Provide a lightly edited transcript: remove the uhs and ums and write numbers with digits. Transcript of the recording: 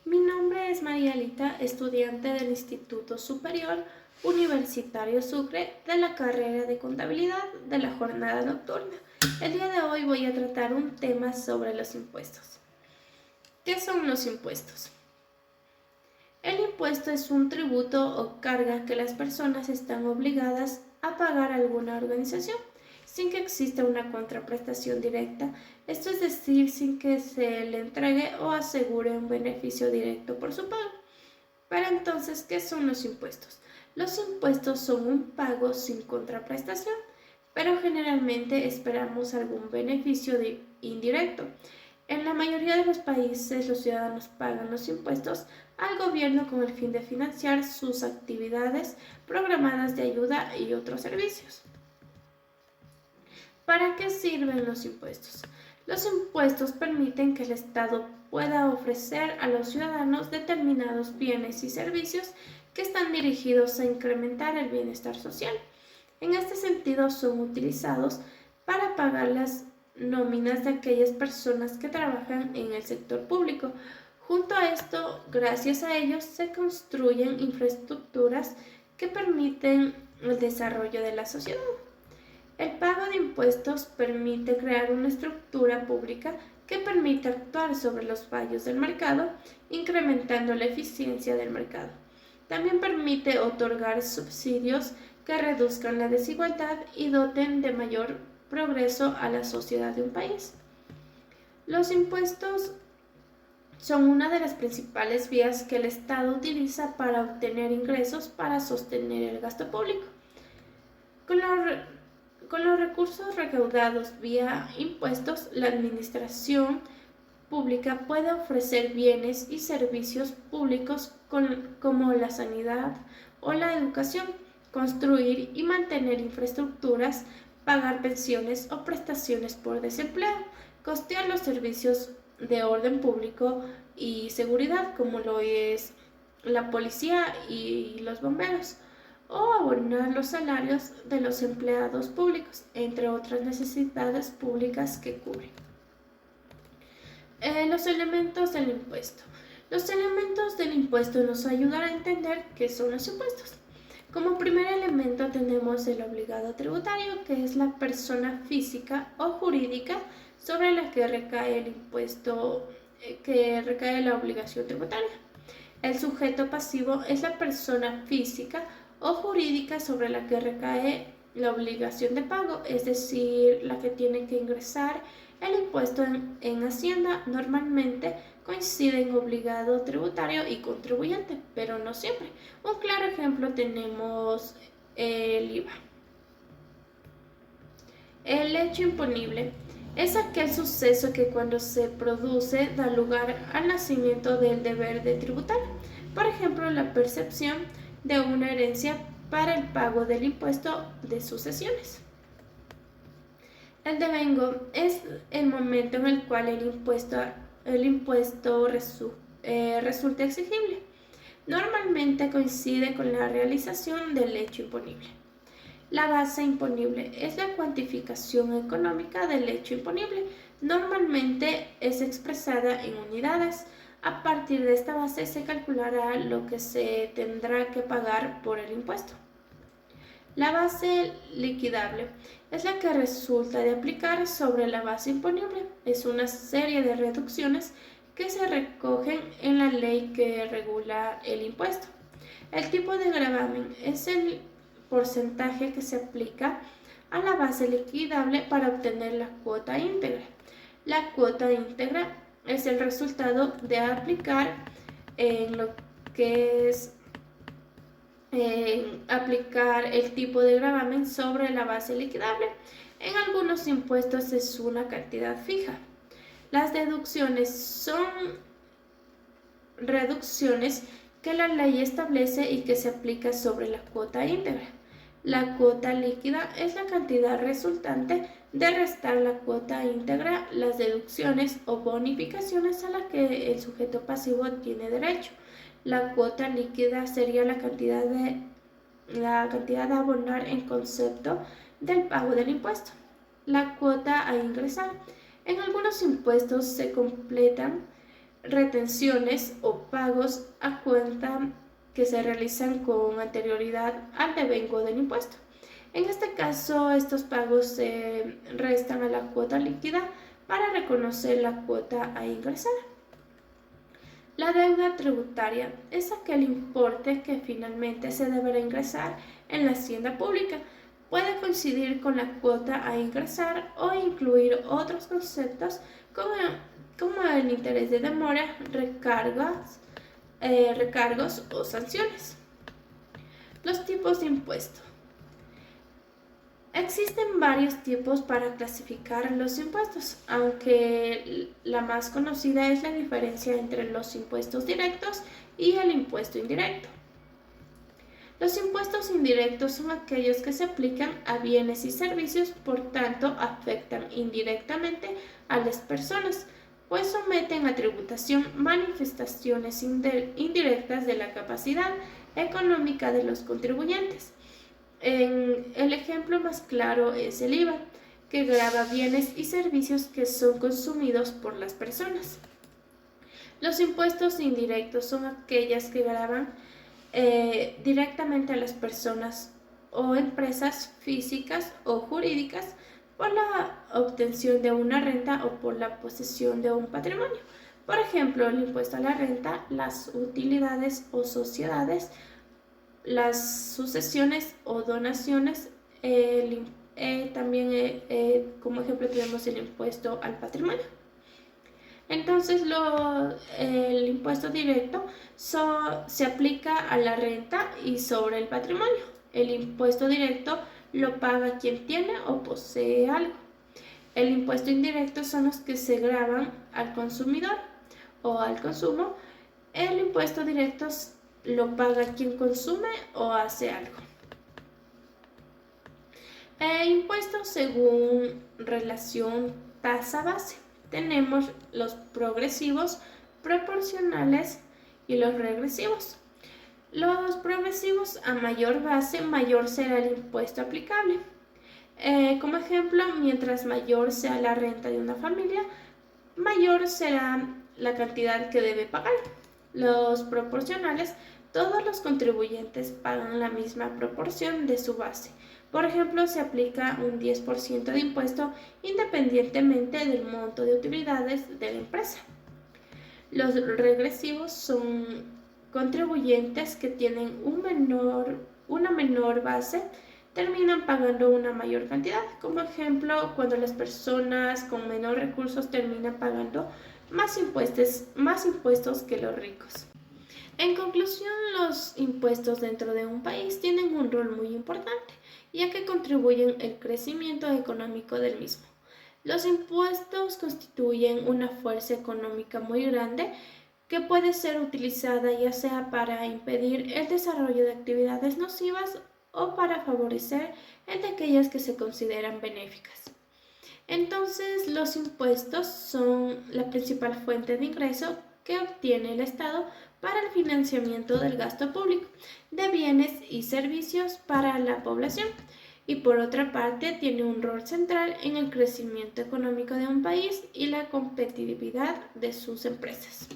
Mi nombre es Marialita, estudiante del Instituto Superior Universitario Sucre de la carrera de Contabilidad de la jornada nocturna. El día de hoy voy a tratar un tema sobre los impuestos. ¿Qué son los impuestos? El impuesto es un tributo o carga que las personas están obligadas a pagar a alguna organización sin que exista una contraprestación directa, esto es decir, sin que se le entregue o asegure un beneficio directo por su pago. Pero entonces, ¿qué son los impuestos? Los impuestos son un pago sin contraprestación, pero generalmente esperamos algún beneficio indirecto. En la mayoría de los países, los ciudadanos pagan los impuestos al gobierno con el fin de financiar sus actividades programadas de ayuda y otros servicios. ¿Para qué sirven los impuestos? Los impuestos permiten que el Estado pueda ofrecer a los ciudadanos determinados bienes y servicios que están dirigidos a incrementar el bienestar social. En este sentido, son utilizados para pagar las nóminas de aquellas personas que trabajan en el sector público. Junto a esto, gracias a ellos, se construyen infraestructuras que permiten el desarrollo de la sociedad. El pago de impuestos permite crear una estructura pública que permite actuar sobre los fallos del mercado, incrementando la eficiencia del mercado. También permite otorgar subsidios que reduzcan la desigualdad y doten de mayor progreso a la sociedad de un país. Los impuestos son una de las principales vías que el Estado utiliza para obtener ingresos para sostener el gasto público. Con los recursos recaudados vía impuestos, la administración pública puede ofrecer bienes y servicios públicos como la sanidad o la educación, construir y mantener infraestructuras, pagar pensiones o prestaciones por desempleo, costear los servicios de orden público y seguridad como lo es la policía y los bomberos, o abonar los salarios de los empleados públicos, entre otras necesidades públicas que cubren. Los elementos del impuesto. Los elementos del impuesto nos ayudan a entender qué son los impuestos. Como primer elemento tenemos el obligado tributario, que es la persona física o jurídica sobre la que recae el impuesto, que recae la obligación tributaria. El sujeto pasivo es la persona física o jurídica sobre la que recae la obligación de pago, es decir, la que tiene que ingresar el impuesto en Hacienda. Normalmente coinciden obligado tributario y contribuyente, pero no siempre. Un claro ejemplo tenemos el IVA. El hecho imponible es aquel suceso que cuando se produce da lugar al nacimiento del deber de tributar. Por ejemplo, la percepción de una herencia para el pago del impuesto de sucesiones. El devengo es el momento en el cual el impuesto resulta exigible. Normalmente coincide con la realización del hecho imponible. La base imponible es la cuantificación económica del hecho imponible. Normalmente es expresada en unidades. A partir de esta base se calculará lo que se tendrá que pagar por el impuesto. La base liquidable es la que resulta de aplicar sobre la base imponible. Es una serie de reducciones que se recogen en la ley que regula el impuesto. El tipo de gravamen es el porcentaje que se aplica a la base liquidable para obtener la cuota íntegra. La cuota íntegra es el resultado de aplicar en lo que es aplicar el tipo de gravamen sobre la base liquidable. En algunos impuestos es una cantidad fija. Las deducciones son reducciones que la ley establece y que se aplica sobre la cuota íntegra. La cuota líquida es la cantidad resultante de restar la cuota íntegra, las deducciones o bonificaciones a las que el sujeto pasivo tiene derecho. La cuota líquida sería la cantidad a abonar en concepto del pago del impuesto. La cuota a ingresar. En algunos impuestos se completan retenciones o pagos a cuenta que se realizan con anterioridad al devengo del impuesto. En este caso, estos pagos se restan a la cuota líquida para reconocer la cuota a ingresar. La deuda tributaria es aquel importe que finalmente se deberá ingresar en la hacienda pública. Puede coincidir con la cuota a ingresar o incluir otros conceptos como el interés de demora, recargos o sanciones. Los tipos de impuesto. Existen varios tipos para clasificar los impuestos, aunque la más conocida es la diferencia entre los impuestos directos y el impuesto indirecto. Los impuestos indirectos son aquellos que se aplican a bienes y servicios, por tanto afectan indirectamente a las personas, pues someten a tributación manifestaciones indirectas de la capacidad económica de los contribuyentes. El ejemplo más claro es el IVA, que grava bienes y servicios que son consumidos por las personas. Los impuestos indirectos son aquellas que gravan directamente a las personas o empresas físicas o jurídicas por la obtención de una renta o por la posesión de un patrimonio. Por ejemplo, el impuesto a la renta, las utilidades o sociedades, las sucesiones o donaciones. También como ejemplo tenemos el impuesto al patrimonio. Entonces el impuesto directo se aplica a la renta y sobre el patrimonio. El impuesto directo lo paga quien tiene o posee algo. El impuesto indirecto son los que se gravan al consumidor o al consumo. El impuesto directo lo paga quien consume o hace algo. Impuestos según relación tasa base. Tenemos los progresivos, proporcionales y los regresivos. Los progresivos, a mayor base, mayor será el impuesto aplicable. Como ejemplo, mientras mayor sea la renta de una familia, mayor será la cantidad que debe pagar. Los proporcionales, todos los contribuyentes pagan la misma proporción de su base. Por ejemplo, se aplica un 10% de impuesto independientemente del monto de utilidades de la empresa. Los regresivos son contribuyentes que tienen una menor base, terminan pagando una mayor cantidad. Como ejemplo, cuando las personas con menor recursos terminan pagando más impuestos que los ricos. En conclusión, los impuestos dentro de un país tienen un rol muy importante, ya que contribuyen al crecimiento económico del mismo. Los impuestos constituyen una fuerza económica muy grande que puede ser utilizada ya sea para impedir el desarrollo de actividades nocivas o para favorecer el de aquellas que se consideran benéficas. Entonces, los impuestos son la principal fuente de ingreso que obtiene el Estado para el financiamiento del gasto público de bienes y servicios para la población, y por otra parte tiene un rol central en el crecimiento económico de un país y la competitividad de sus empresas.